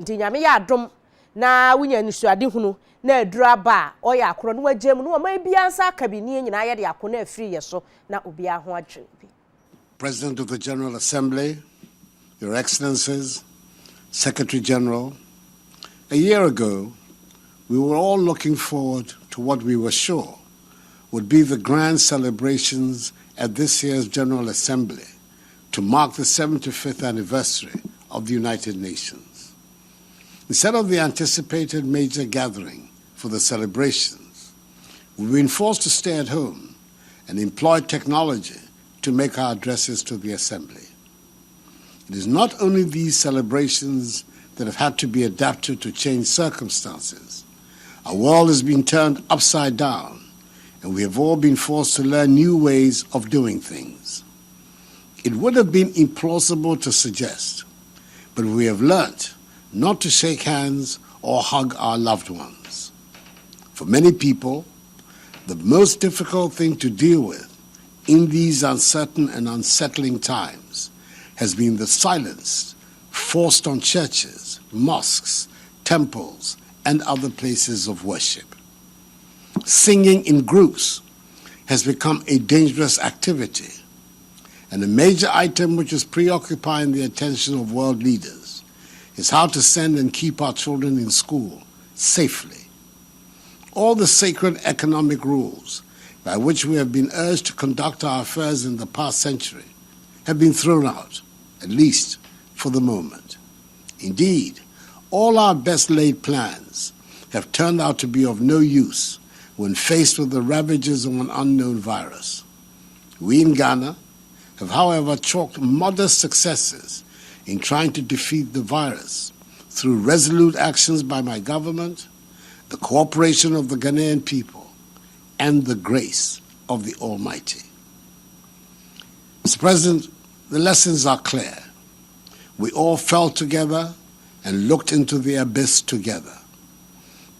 nti nyame ya adom na wunya nisuade hunu na adura ba oya akoro no wagye mu no ma bia nsa akabini nyina ye de akona afiri ye so na obi aho adwe bi. President of the General Assembly, Your Excellencies, Secretary General, a year ago, we were all looking forward to what we were sure would be the grand celebrations at this year's General Assembly to mark the 75th anniversary of the United Nations. Instead of the anticipated major gathering for the celebrations, we've been forced to stay at home and employ technology to make our addresses to the Assembly. It is not only these celebrations that have had to be adapted to changed circumstances. Our world has been turned upside down, and we have all been forced to learn new ways of doing things. It would have been implausible to suggest, but we have learnt not to shake hands or hug our loved ones. For many people, the most difficult thing to deal with in these uncertain and unsettling times has been the silence forced on churches, mosques, temples, and other places of worship. Singing in groups has become a dangerous activity, and a major item which is preoccupying the attention of world leaders is how to send and keep our children in school safely. All the sacred economic rules by which we have been urged to conduct our affairs in the past century have been thrown out, at least for the moment. Indeed, all our best-laid plans have turned out to be of no use when faced with the ravages of an unknown virus. We in Ghana have, however, chalked modest successes in trying to defeat the virus through resolute actions by my government, the cooperation of the Ghanaian people, and the grace of the Almighty. Mr. President, the lessons are clear. We all fell together and looked into the abyss together.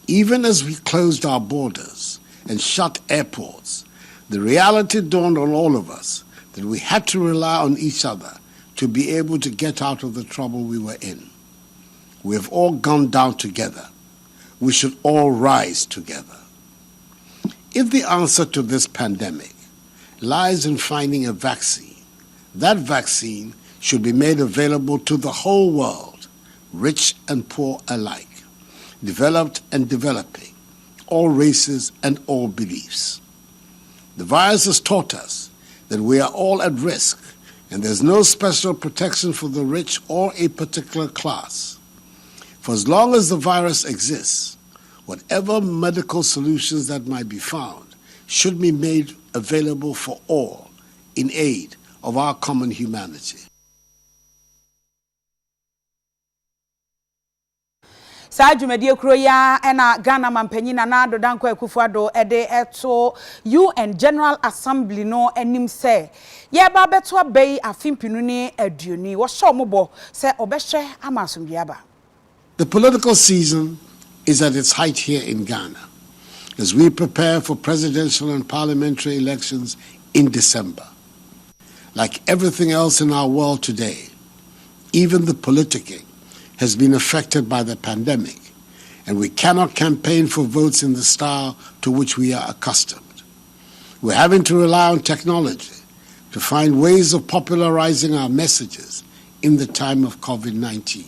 Even as we closed our borders and shut airports, the reality dawned on all of us that we had to rely on each other to be able to get out of the trouble we were in. We have all gone down together. We should all rise together. If the answer to this pandemic lies in finding a vaccine, that vaccine should be made available to the whole world, rich and poor alike, developed and developing, all races and all beliefs. The virus has taught us that we are all at risk, and there's no special protection for the rich or a particular class. For as long as the virus exists, whatever medical solutions that might be found should be made available for all in aid of our common humanity. Sa dwumadie kro ya na Ghana mampanyina na Dodanko Akufo-Addo ede eto UN General Assembly no anim se ye ba beto abai afimpinu ni aduoni wo hye omobo se obehwe amasomduaba. The political season is at its height here in Ghana as we prepare for presidential and parliamentary elections in December. Like everything else in our world today, even the politicking has been affected by the pandemic, and we cannot campaign for votes in the style to which we are accustomed. We're having to rely on technology to find ways of popularizing our messages in the time of COVID-19.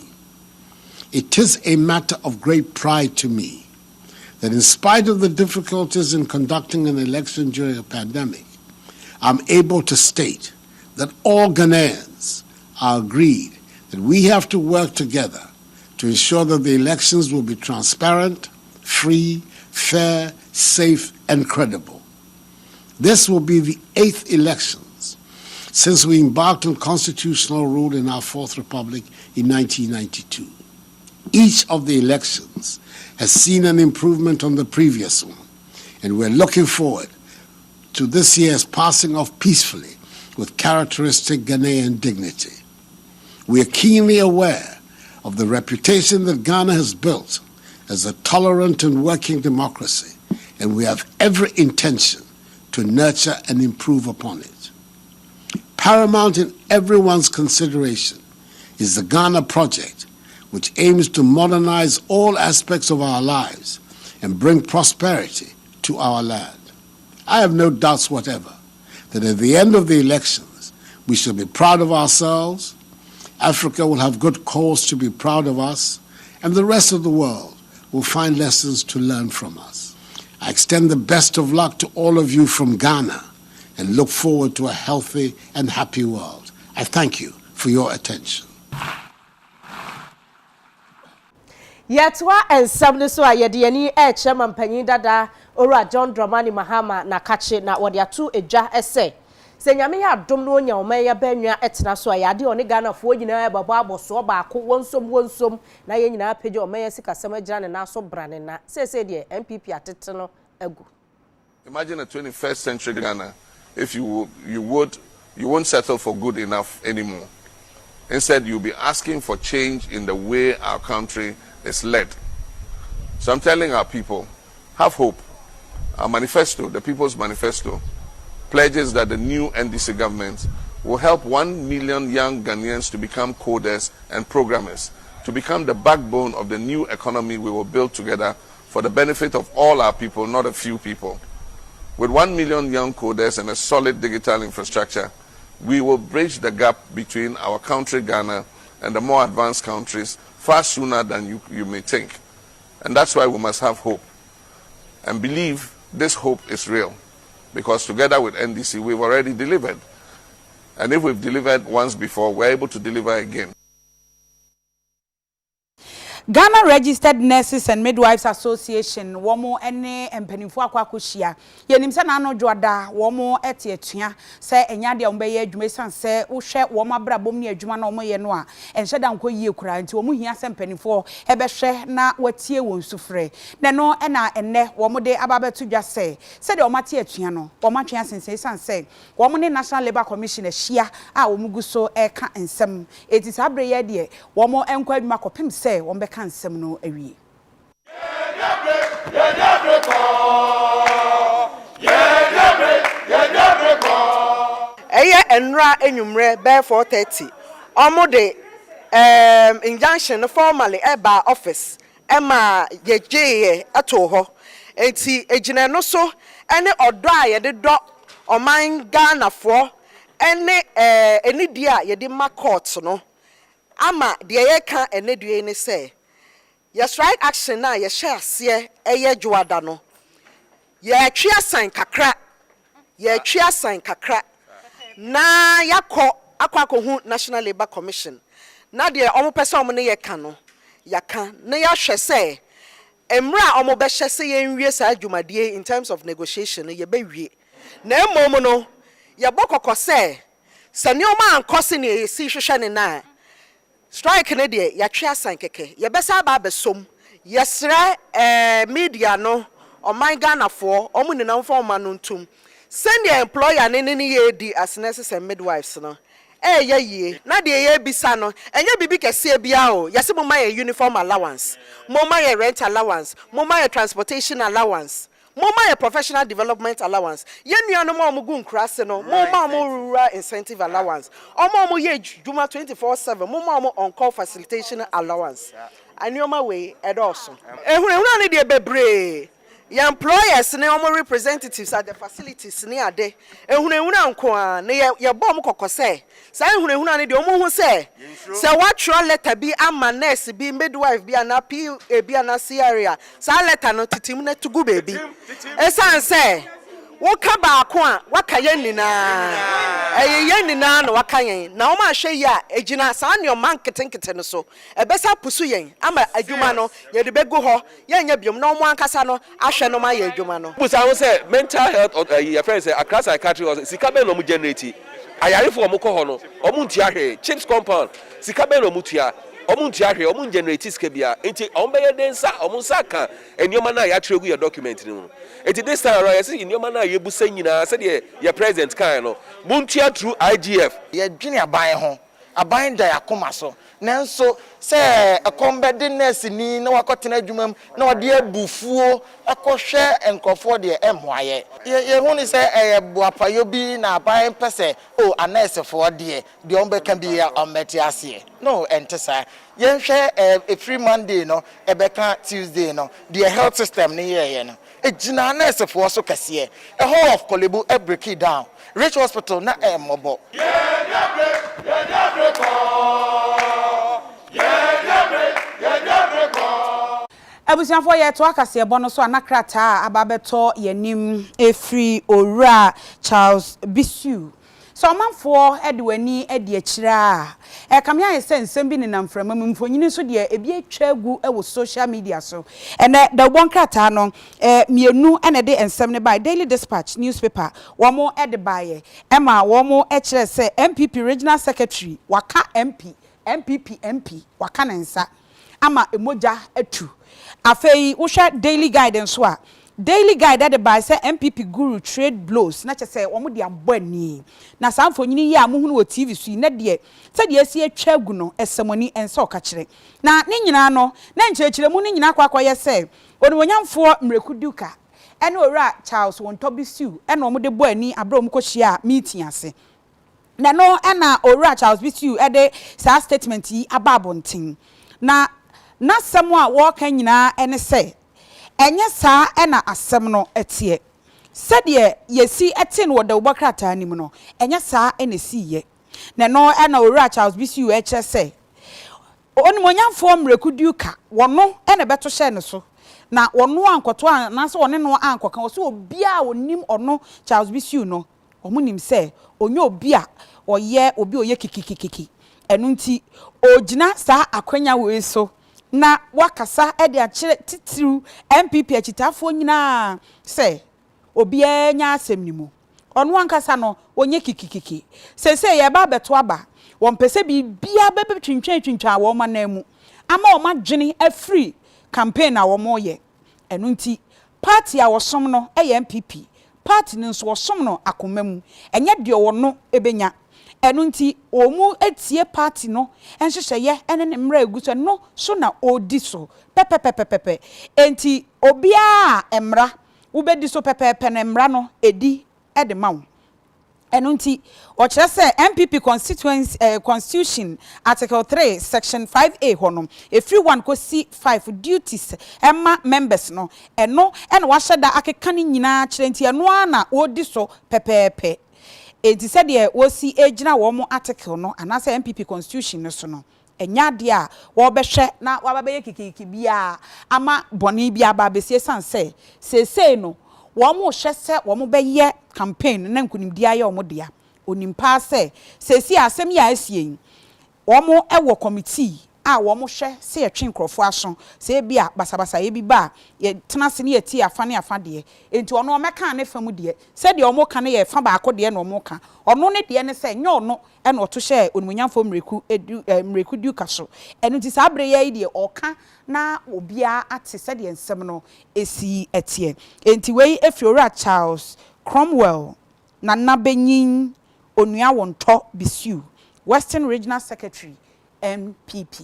It is a matter of great pride to me that in spite of the difficulties in conducting an election during a pandemic, I'm able to state that all Ghanaians are agreed that we have to work together to ensure that the elections will be transparent, free, fair, safe, and credible. This will be the 8th elections since we embarked on constitutional rule in our 4th Republic in 1992. Each of the elections has seen an improvement on the previous one, and we're looking forward to this year's passing off peacefully with characteristic Ghanaian dignity. We are keenly aware of the reputation that Ghana has built as a tolerant and working democracy, and we have every intention to nurture and improve upon it. Paramount in everyone's consideration is the Ghana project, which aims to modernize all aspects of our lives and bring prosperity to our land. I have no doubts whatever that at the end of the elections, we shall be proud of ourselves, Africa will have good cause to be proud of us, and the rest of the world will find lessons to learn from us. I extend the best of luck to all of you from Ghana and look forward to a healthy and happy world. I thank you for your attention. Yatwa and Sabne so ayediani chairman panyin dada ora John Dramani Mahama na kache na wadia tu eja ese se nyame ya dom no nya oman ya banwa etena so ayade oni Ghana fo nyina babo aboso baako wonsom na ye nyina page oman ya sikasem agira ne na so brane na se de MPP atete no agu. Imagine a 21st century Ghana if you won't settle for good enough anymore. Instead, you'll be asking for change in the way our country is led. So I'm telling our people, have hope. Our manifesto, the People's Manifesto, pledges that the new NDC government will help 1 million young Ghanaians to become coders and programmers, to become the backbone of the new economy we will build together for the benefit of all our people, not a few people. With 1 million young coders and a solid digital infrastructure, we will bridge the gap between our country, Ghana, and the more advanced countries far sooner than you may think. And that's why we must have hope and believe this hope is real, because together with NDC, we've already delivered. And if we've delivered once before, we're able to deliver again. Ghana Registered Nurses and Midwives Association womo ene empanimfo akwakohia yenim se na no dwoda womo etietua se enya de ombeye adwuma sanse wo hwe womo abrabom ne adwuma na omo ye no a enhye da nko yie kura nti womo hia se empanimfo ebehwe na watie won sufre ne no na enne womo de ababeto dwase se de omate atua no womo atwea sense sanse womo ne National Labour Commission ahia a womo guso eka ensem eti sabre ye de womo enkwa adwuma kopim se womo kansem no awie eye enra enwumre be 4:30 omude injunction formally eba office ema yeje ato ho enti ejina no so ene odo a yede do oman Ghana fo ene enidi a yede ma court no ama de ye ka enedue ni say your strike action na ye share ase eye dwoada no ye atwa san kakra na yakọ akwakohu National Labour Commission na de omo pese omo ne ye ka no yaka na ya hwe se emra omo be hye se ye nwie sa adwumadie in terms of negotiation ye be wie na emom no ye bokokọ se ne omo ankose ne ye si hwehwe ne na strike ne de ya twa san keke ye besa ba besom yesre media no oman Ghana fo omo ne nam fo ma no ntum send your employer ne ye di as nurses and midwives no ye na de ye bisa no enye bibi kese bia o yese mo ma ye uniform allowance mo ma ye rent allowance mo ma ye transportation allowance mo ma ye professional development allowance ye nuano mo gu nkrase no mo ma mo rural incentive allowance mo ye juma 24/7 mo ma mo on call facilitation allowance anioma we edoso ehuna ne de bebre your employers ne omo representatives at the facilities ne ade ehuna nko a ne ye bom kokose sa ehuna ne de omo hu se what letter bi ama nurse bi midwife bi ana p bi ana c area sa letter no titim na tugu baby esan se wo ka ba ko a waka ye nina ye nina no waka yen na omo ahwe ye a ejina sa ne o man ketenkete no so ebesa pusu yen ama adwuma no ye de begu ho ye nya biom na omo ankasa no ahwe no ma ye adwuma no busa wo say mental health your friend say across psychiatry or sika be no mu generate ayare fo omo ko ho no omo ntia hwe chips compound sika be no mu tua omo ntia hwe omo generate sika bia enti omo be ye densa omo saka enioma na ya tregu your document ni no enti this time around say enioma na ye busa nyina say de your president kan no mu ntia through IGF ye dwene aban ho aban da yakoma so nanso se ekombede nurse ni na wakotena adwumam na ode abufuo akohwe enkrofo de emwaye ye hu ni se boapayo bi na aban pese o anese for de ombeka bi ya ometi ase no entesa ye hwe every Monday no ebeka Tuesday no the health system ni ye no ejina nurse for so kase a whole of Kolebu e break it down Rich Hospital na mobo Abusianfo ye to akase ebo no so anakrata ababeto yenim efri owura Charles Bisu so manfo edwani edi akira kamya yese nsem bi nenam frama mfonyini so de ebi atwa agu ewo social media so ene da bonkrata no mienu ene de ensem ne by Daily Dispatch newspaper womo ede baye ema womo ekire se MPP regional secretary waka MP waka nensa ama emoja atu afei wo Daily Guidance so a Daily Guide de by say MPP guru trade blows na che say omo de abɔ ani na samfonyini yi amuhunu wo TV so na de se de asi atwa gu no esemoni enso ka kire na ne nyina no na nkyerɛkyerɛ mu ne nyina kwakwayɛ sɛ onwonyamfo mrekuduka ene owura Charles Wontobisiu ene omo de bɔ ani abra omo kɔhia meeting ase na no ena owura Charles Bisiu de sa statement yi ababontin na sɛm a wɔka nyina ene sɛ enye saa ena asem no etie sɛdeɛ yesi ete no wode wobokrata anim no enye saa ena siye na no ena owura Charles Bisiu ekyɛ sɛ onimonyamfo mrekuduka wono ena beto hye ne so na wono ankoto na so wone no ankoka wo so obia onim ono Charles Bisiu no omunim sɛ onye obia oye obi oye kikikikiki enu nti ogina saa akwanya we so na wakasa ede akire titiru MPP achitafo nyina se obi anya asem nimu onu ankasa no onye kikikiki se ye ba beto aba won pese bi bia bebe twintwa wo ma na mu ama o ma dwene afri campaign a wo mo ye enu nti party a wo som no MPP party nso wo som no akomamu enye de wo no ebenya enu nti omu etie party no enhyehyeye ene ne mra eguso no so na odi so pepepepepe enti obia emra ubedi so pepepe na mra no edi ede mawo enu nti o kire se MPP constitution article 3 section 5A hono everyone ko see 5 duties emma members no eno ene wa hyeda akeka ni nyina kire nti eno na odi so pepepe enti said ye wosi ejina wo mo article no anase MPP constitution no so no enya de a wo behwe na wababeye kikiki bia ama boni bia ba besie sanse sesei no wo mo hwe se wo mo beye campaign na nkunimdi aye wo mo dia onimpa se sesi asem ya asie wo mo ewo committee a wo mo hwe se ye twen krofo aso se bia basabasa ye bi ba ye tenase ne ye ti afane afade enti ono meka ne famu de se de omo ka ne ye fa ba akode na omo ka ono ne de ne se nye ono e na oto hye onumunyamfo mreku du kaso enu ti sa abre ye de oka na obia ate se de ensem no esi etie enti wei efiora Charles Cromwell na nabenyin onua wonto Bisiu Western Regional Secretary MPP.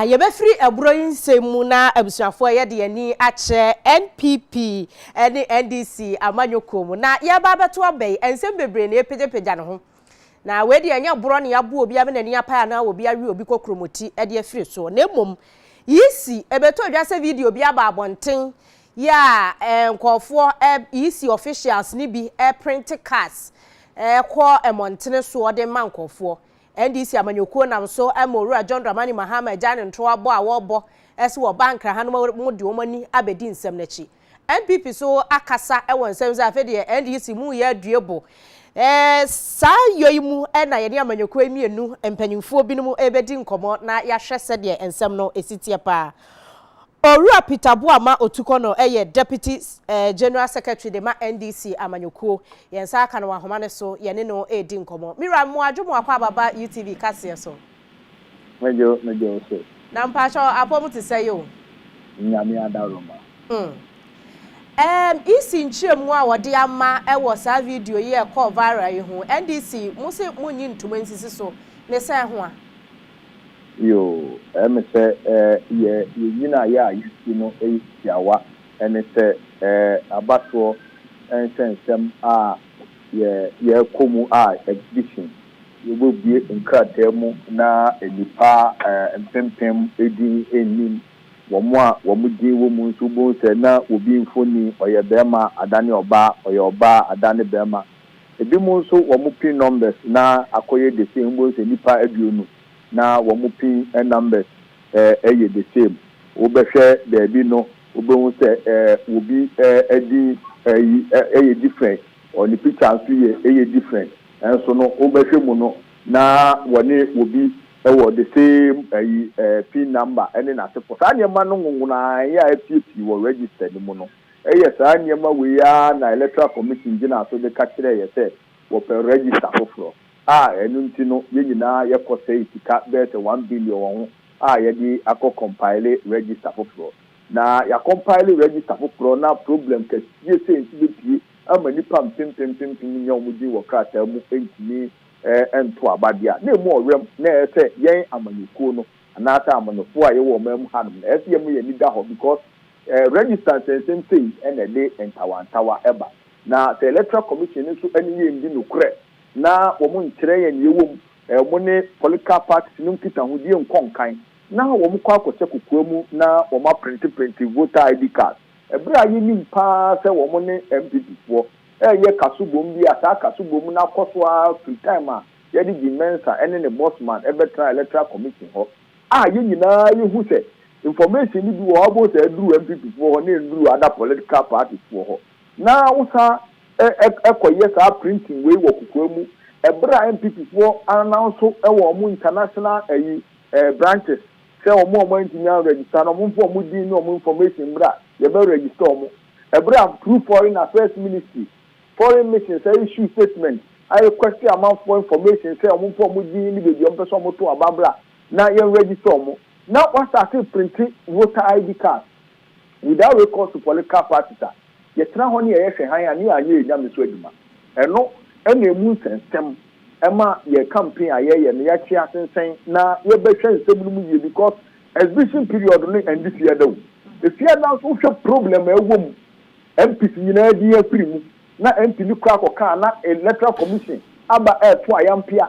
Ye be free ebroyin semu na abusuafo ye de ani ache NPP ene NDC amanyokom na ye ba beto abey ensem bebre na epejepeja ne ho na we de anya bro ne yabo obi abe na ni apa na obi awi obi kokromoti e de free so na emom yisi ebeto dwase video bi aba abonten ya nkofo yisi officials ni bi print cards ko emontene so de mankofo NDC amanyoko nam so amorura John Dramani Mahama Jane nto abo a wobo ese wo bankra hanu mu de omani abedi nsem nachi MPP so akasa e won nsem za afede NDC mu ye aduebo sa yoyimu na ye amanyoko emienu empanyimfo binumu ebedi nkomo na ya hwese de nsem no esitie pa Owura Peter Buama Otukono eye Deputy General Secretary de ma NDC amanyoko yensa aka no ahoma ne so ye ne no edi nkomo mira mo adwomo akwa baba UTV kase so mejo so na mpacho apomu ti say yo nyame adaroma isi nchiremu a wode ama ewo sa video ye call viral ho NDC musi munyi ntuma nsisi so ne san ho a yo me say ye nyina ya yisi no yawa ene say abaso ensensem a ye komu a exhibition ye go bie nkrata mu na enipa empempem edi enim womu di womu nso bo se na obi mfoni oye bema adane oba oye oba adane bema ebi mu nso womu pin numbers na akoye the same bo se nipa aduonu na womu pin numbers eye the same obehwe de bi no obehu se obi edi eye different oni picture nso eye different enso no obehwe mu no na woni obi ewo the same pin number ene na sepo sa nyema no ngunguna ya FPP wo register ni mu no sa nyema we ya na electoral commission gina so de ka kire ye se wo pe register foforo enu nti no ye nyina ye ko say tika bet 1 billion won ye di akọ compile register foforo na ya compile register foforo na problem ka ye se nti be pie ama ni pam pim nya omudi wo krata mu entini ento abadia na emu orem na ese yen amanyuko no anata amanofo a ye wo mem hanum na ese yemu ye nida ho because register same thing ene de entawantawa eba na the electoral commission nso eni ye ndi nokure na wo mu nkyere ye ne yewom mo ne political parties no kita ho die nkonkan na wo mu kwa akoche kokuamu na wo ma print voter ID card ebra ye nim pa se wo mu ne MPP fo ye kasubom bi ata kasubom na kosoa free time a ye di mensa ene ne bossman ebetra electoral commission ho ye nyina ye hu se information ni bi wo abo se duru MPP fo ho na duru other political parties fo ho na usa ekoye sa printing we wo kukuamu ebra MPP fo announce ewo mu international branches se omo ntimi register no mo fo mo di no mo information bra ye be register omo ebra through foreign affairs ministry foreign mission say issue statement I question amount for information say omo fo mo di ni bebi on person mo to ababra na ye register omo na what start printing voter ID card without recourse to political parties ye tra ho ne ye hwe han ani anye nya meso aduma eno ene mu sensem ema ye campaign aye ne ya chi asensen na ye behwe nsem mu ye because exhibition period no and this year do the fear now so problem ewom MPC nyina di afiri mu na MP ni kwa koka na electoral commission aba to ayampia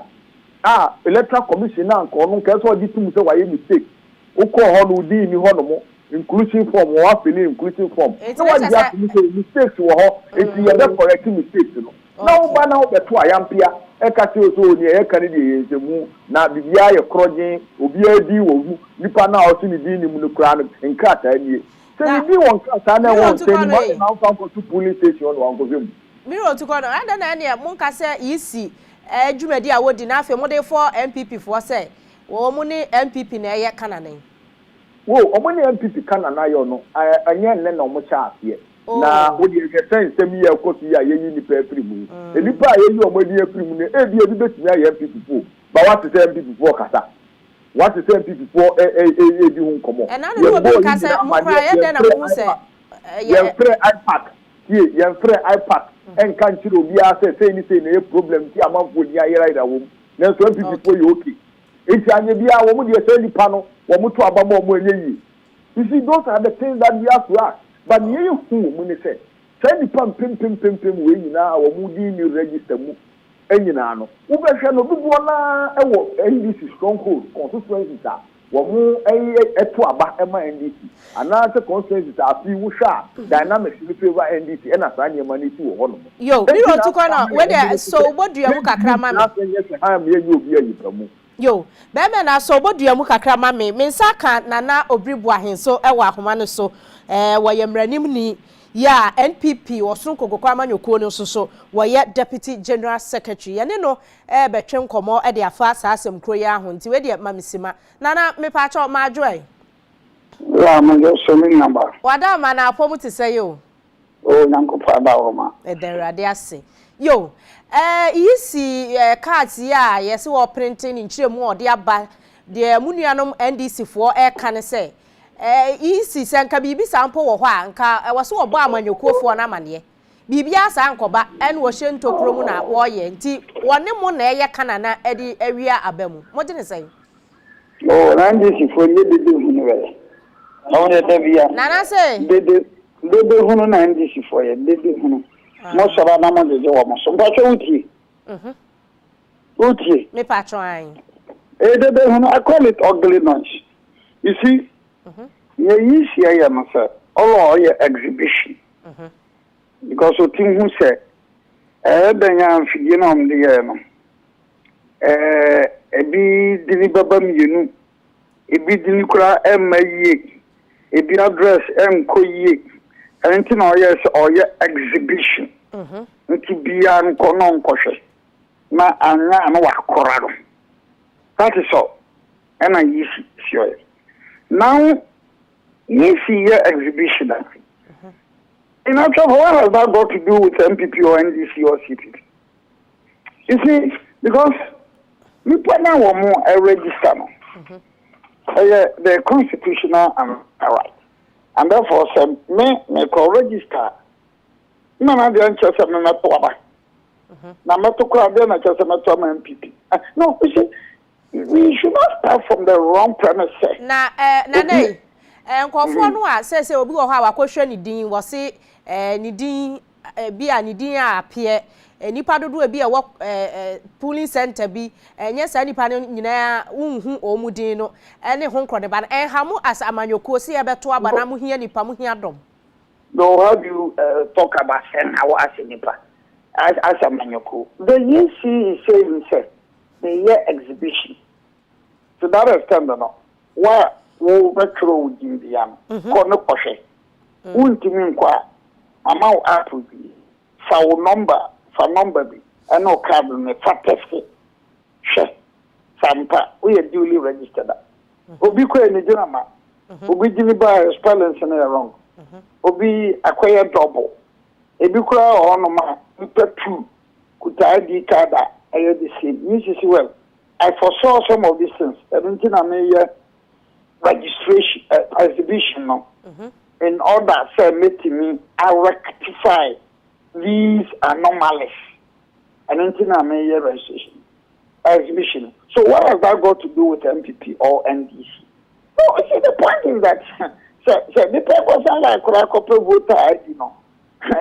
electoral commission na nko no nke so di tum se waye mistake ukọ ho no di ni ho no mo inclusive form wa fili inclusive form so what you have to say mistakes wo ho if you are correct mistakes no na wo ba na wo beto ayampia e ka ti o so ni e ka ni de yezemu na bibia ye krogen obi adi wo hu nipa na o si ni di ni mu no kra no nkrata nie se ni bi won krata na won se ni ma na fa ko to police station won go vem miro to kono anda na ne mun ka se yisi dwumadi a wodi na afi mo de for MPP for se wo mu ni MPP na ye kananen wo omo ne MPP kanana yo no anye nne na omo cha afie na wodi egesen sem ye kosu ya ye ni pa afiri mu enipa ye yi omo di afiri mu ne ebi betumi ya MPP fo ba what is MPP fo kasa what is MPP fo di hu nkomo e na no be kasa mo kra ye de na mo se ye free iPad ye free iPad en kan chiro obi a se ni na problem ti amanfo ni ayera ida wo na so MPP fo ye okay enti anye bia wo mu de se nipa no wo mu to abamo mo enye yi you see those are the things that we have to ask but ye hu mu ni se nipa pim we nyina wo mu di ni register mu enyina no wo be hwe no bibo na ewo NDC stronghold constituency ta wo mu eto aba ema NDC ana se constituency ta afi wo hwa dynamics ni favor NDC e na sa nyema ni ti wo ho no yo mi ro to kono we de so bodua mu kakra ma me yo bebe na so bodua mu kakra ma me nsa ka nana obribu ahenso ewa ahoma no so woye mranim ni ya NPP wosun kokoko amanyoko no so woye deputy general secretary ye ne no betwe nkomo e de afa asasem kro ya ho nti we de mamisima nana me pa cha ma joy la ma yo so mi number wada ma na apomu ti say yo o nanko pa ba o ma e derade ase yo yisi cards ya yes wo printing in chiremu ode aba de munuanom NDC for e kan say isi senka bibi sampo wo ho anka wo so obo amanyokofo na amane bibi asa ankoba en wo hye ntokuro mu na wo ye nti wone mu na eye kanana edi awia abamu mo de ne sai Oh, Randy, for you to do anyway. No, nana say they who know this for you. They do. Most of our numbers is almost so much uti. Uti. me patron I call it ugly noise. You see, you see, I am sir. All your exhibition. Because the thing who said, then you know, ebi dini babam yenu ebi dini kura emaye ebi address enkoye enti na oyes oye exhibition nti bia nko no nkohwe na anya na wakora do that is all and I see sure now you see your exhibition in actual what has that got to do with MPP or NDC or CPP? You see, because we put now a register no. The constitutional right. And therefore, me call register. No, I don't just a me to aba. Na me to call them just a me to MPP. No, you see, we should not start from the wrong premises. Na nay. Nkofo no a say obi wo ha wakwohwe ni din wo se ni din bia ni din a apie nipa dodo bia wo polling center bi enye sa nipa no nyina unhu omudin no ene ho nkrode ba hamu as amanyoko se ye beto aba na mu hia nipa mu hia dom. No, how do you talk about sen how as nipa as amanyoko? The EC is saying say the exhibition. So that extent no. Why wo metro wudin bia ko no kohwe untimi nkwa ama app bi fa wo number bi eno card me fa test she sampa we are duly registered obi ko eni jina ma obi jini ba spellings na wrong obi akwaya double ebi kura ono ma two kuta ID card ayo the same you see well I foresaw some of these things na me registration exhibition no in order say make me I rectify these anomalies and na me registration exhibition. So what has that got to do with MPP or NDC? No, see the point is that so the people sound like corporate voter ID no.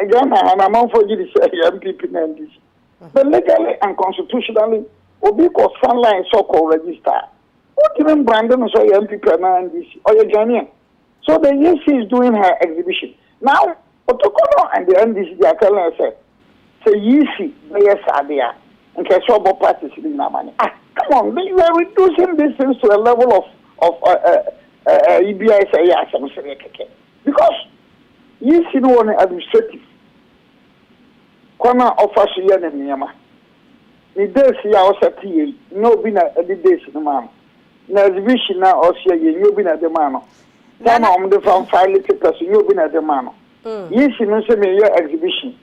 Again, and I'm for you to say MPP and NDC. But legally and constitutionally, obi ko sunline so-called register. What even Brandon so your MPP and NDC or your Ghanaian? So the EC is doing her exhibition. Now, Otokono and the NDC, they are telling us, say, EC, yes, are there. And can so about parties in money. Come on, we are reducing these things to a level of EBI, say, yes, I'm saying, because EC no one administrative. Kwana offers you an enema. The days here also TA, no bin at the days in the man. Na exhibition now or see you bin at the man. Then I'm the found 5 little person, you bin at the man. Yes, you know, say me your exhibition.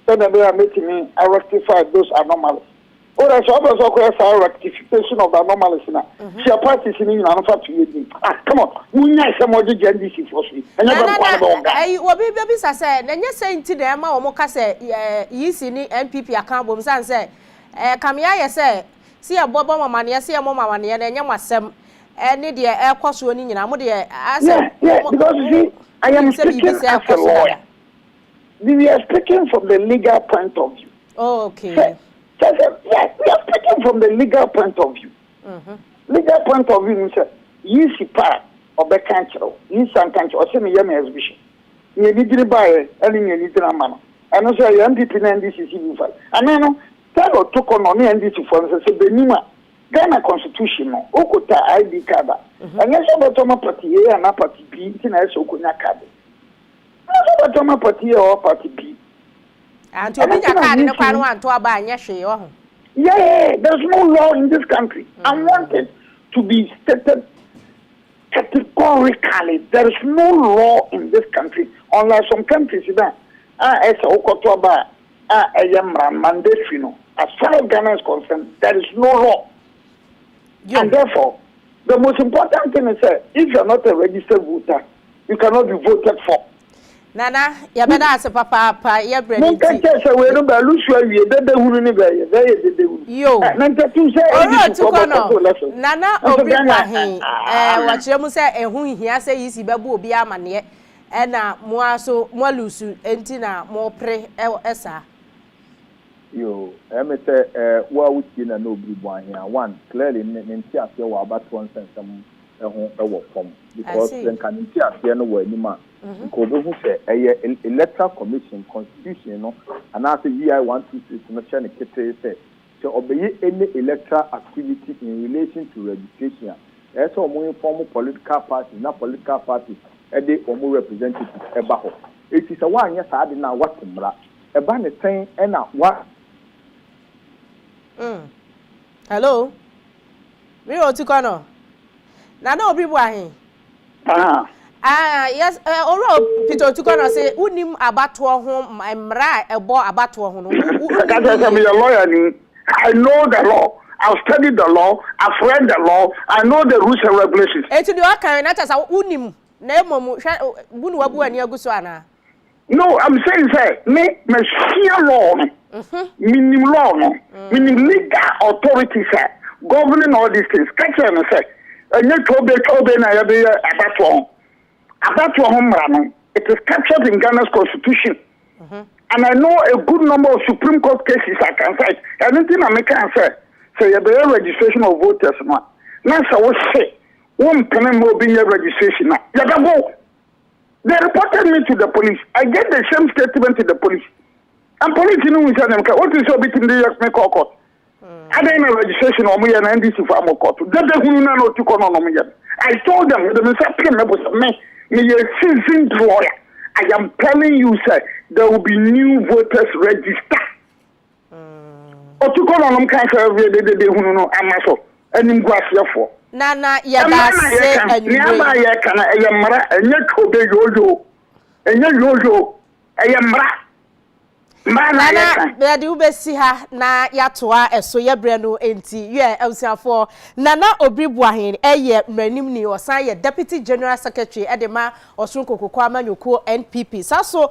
Then they are making me I rectify those anomalies. Or I saw also rectification of the anomalies now. She a party in an offer to you. Come on, we need some more GNDC for me. And I will be baby say, then you say to them, Moka say, yes, in NPP account, boom, say, come here, say, see a bob money, see a mama money, and you must some. Any dear air cost winning in Amudia. Because you see, I am speaking as a lawyer. We are speaking from the legal point of view. Oh, okay. Yes, we are speaking from the legal point of view. Legal point of view, sir. You see, part of the country, you some country, or semi young exhibition. You need to buy it, and you need to man. And also, you MPP and this is even fine. And I know, that or took on me and this for us, the Nima. Ghana Constitution no okuta ID card anya so botoma party A and party B ntina so kunya card so botoma party A or party B and to be a card no kwa no anto aba anya hwe ho there's no law in this country. I want it to be stated categorically. There is no law in this country unlike some countries that as okoto aba mandatory no. As far as Ghana is concerned, there is no law. And therefore, the most important thing is that if you're not a registered voter, you cannot be voted for. Nana, ya beda ase papa ya bredi. Mun kan say we no ba lusu awie dede hunu ni ba ye dede hunu. Yo. Na ntatu say Oro tuko no. Nana obi wahin wa kire mu say ehun hia say yisi bebu obi amane e na mo aso mo lusu enti na mo pre esa. Yo, me say wa wuti na no obi wahin one clearly nti ase wa abato nsensem ehun ewo form because then kan nti ase no wa anima. Because who say electoral commission constitution no and as VI 126 no share kete say so obey any electoral activity in relation to registration so omo inform political party na political party e dey omo representative eba ho it is a one anya saade na watemra eba ne ten e na wa hello me otukono na na obi bu ahin yes, oro Peter Tukono say unim abato ho mra ebo abato ho no. I know the law. I've studied the law. I've read the law. I know the rules and regulations. Etu do kan na tasa unim na emom bunu wabu ani aguso ana. No, I'm saying say me share law. Minimum law no. Minimum legal authority say governing all these things. Catch me say enye tobe na ya be abato. It is captured in Ghana's constitution. And I know a good number of Supreme Court cases I can cite. Anything I can say you have registration of voters. Now, I will say, one can more be your registration. They reported me to the police. I get the same statement to the police. And police, you know, what is your bit in the US court? I didn't have registration on me and NDC for a court. I told them, the me a seasoned lawyer. I am telling you, sir, there will be new voters register. Otukono no kan say de hunu no amaso anim guasia fo. Nana ya ba se anyu. Ni aba ya kana eyemra enye kobe yoyo. Enye yoyo eyemra. Nana be di ubesi ha na yatoa eso yebre no enti ye awsiafo Nana Obribuahin eye mranim ni osan ye Deputy General Secretary edema Osunko Kokoko Amanyoko NPP saso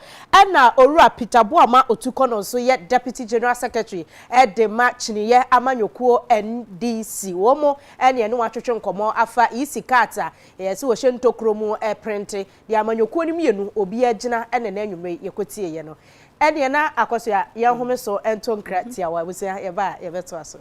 na Orua Peter Boama Otukono so ye Deputy General Secretary edema Chiniye Amanyoko NDC womo ene no atwetwe nkomo afa isikata ye se wo hye ntokromu print di Amanyoko ni mienu obi agina ene na anwumre yekotie ye no ene na Akosua ye home so ento nkra tia wa busia ye ba ye beto aso